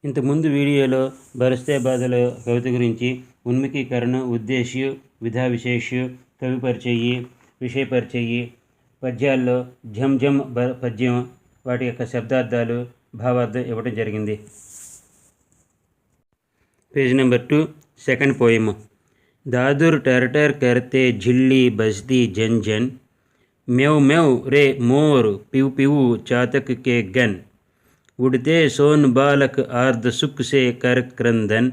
ఇంతకుముందు వీడియోలో బరస్తే బాధల కవిత గురించి ఉన్ముఖీకరణ, ఉద్దేశ్య, విధా విశేష, కవి పరిచయి, విషయ పరిచయి, పద్యాల్లో ఝం ఝం పద్యం, వాటి యొక్క శబ్దార్థాలు, భావార్థం ఇవ్వడం జరిగింది. Page number 2, second poem. దాదుర్ టర్టర్ కర్తే झिल्ली बजती जन जन, म्याऊ म्याऊ रे मोर पिऊ पिऊ चातक के गन, उड़ते सोन बालक आर्द सुख से कर क्रंदन,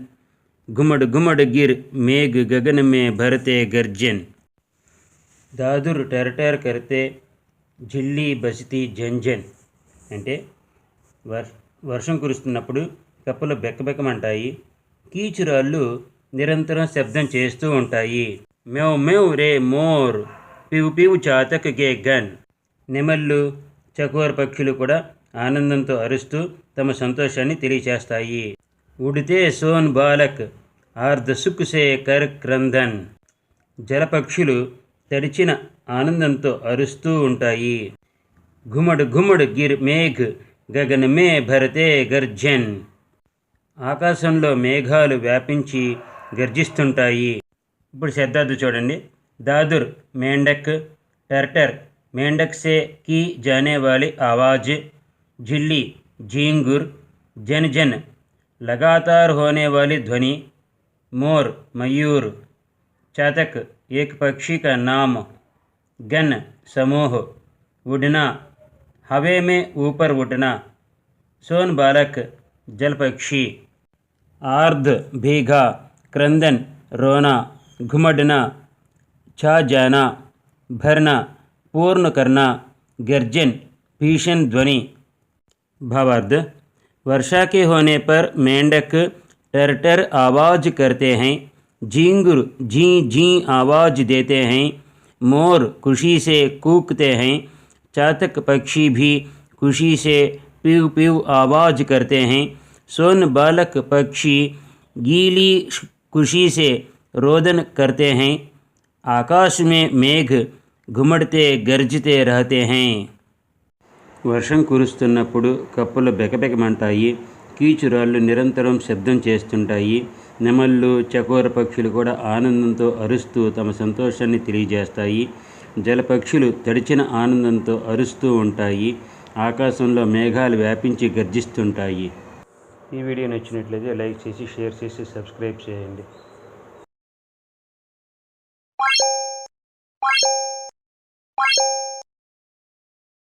घुमड़ घुमड़ गिर मेघ गगन में भरते गर्जन. దాదుర్ టర్టర్ కర్తే झिल्ली बजती जन जन అంటే వర్షం కురుస్తున్నప్పుడు కప్పలు బెక్కబెక్కమంటాయి, కీచురాళ్ళు నిరంతరం శబ్దం చేస్తూ ఉంటాయి. మేవ్ మేవ్ రే మోర్ పివు పివు చాతక్ గే గన్, నెమళ్ళు, చకోర పక్షులు కూడా ఆనందంతో అరుస్తూ తమ సంతోషాన్ని తెలియచేస్తాయి. ఉడితే సోన్ బాలక్ ఆర్ధ సుక్ సే కర్ క్రందన్, జలపక్షులు తడిచిన ఆనందంతో అరుస్తూ ఉంటాయి. ఘుమడ్ ఘుమడ్ గిర్ మేఘ్ గగన్ మే భరతే గర్జన్, ఆకాశంలో మేఘాలు వ్యాపించి గర్జిస్తుంటాయి. ఇప్పుడు శబ్దార్థం చూడండి. దాదుర్ మేండక్, టర్టర్ మేండక్ సే की जाने वाली आवाज़, झिल्ली झींगुर, जन जन लगातार होने वाली ध्वनि, मोर मयूर, चातक एक पक्षी का नाम, गन समूह, उड़ना हवे में ऊपर उड़ना, सोन बालक जल पक्षी, आर्ध भीगा, क्रंदन रोना, घुमड़ना छा जाना, भरना पूर्ण करना, गर्जन भीषण ध्वनि. भावार्थ. वर्षा के होने पर मेंढक टर्टर आवाज़ करते हैं, झींगुर झीं झीं आवाज़ देते हैं, मोर खुशी से कूकते हैं, चातक पक्षी भी खुशी से पीव पीव आवाज़ करते हैं, सोन बालक पक्षी गीली खुशी से रोदन करते हैं, आकाश में मेघ घुमड़ते गरजते रहते हैं. వర్షం కురుస్తున్నప్పుడు కప్పలు బెకబెకమంటాయి, కీచురాళ్ళు నిరంతరం శబ్దం చేస్తుంటాయి, నెమళ్ళు, చకోర పక్షులు కూడా ఆనందంతో అరుస్తూ తమ సంతోషాన్ని తెలియజేస్తాయి, జలపక్షులు తడిచిన ఆనందంతో అరుస్తూ ఉంటాయి, ఆకాశంలో మేఘాలు వ్యాపించి గర్జిస్తుంటాయి. ఈ వీడియో నచ్చినట్లయితే లైక్ చేసి, షేర్ చేసి, సబ్స్క్రైబ్ చేయండి.